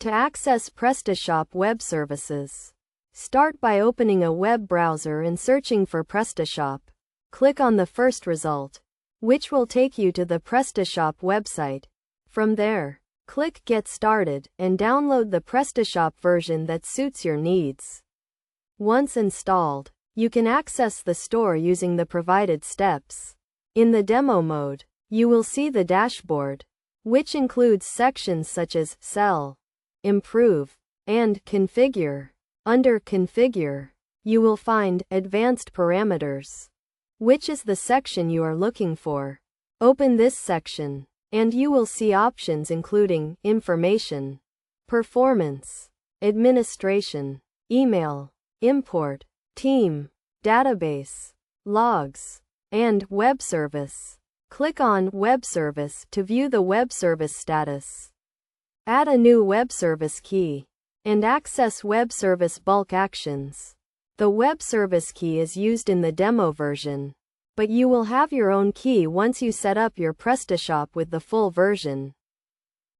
To access PrestaShop web services, start by opening a web browser and searching for PrestaShop. Click on the first result, which will take you to the PrestaShop website. From there, click Get Started and download the PrestaShop version that suits your needs. Once installed, you can access the store using the provided steps. In the demo mode, you will see the dashboard, which includes sections such as Sell, Improve, and Configure. Under Configure, you will find Advanced Parameters, which is the section you are looking for. Open this section, and you will see options including Information, Performance, Administration, Email, Import, Team, Database, Logs, and Web Service. Click on Web Service to view the web service status. Add a new web service key and access web service bulk actions. The web service key is used in the demo version, but you will have your own key once you set up your PrestaShop with the full version.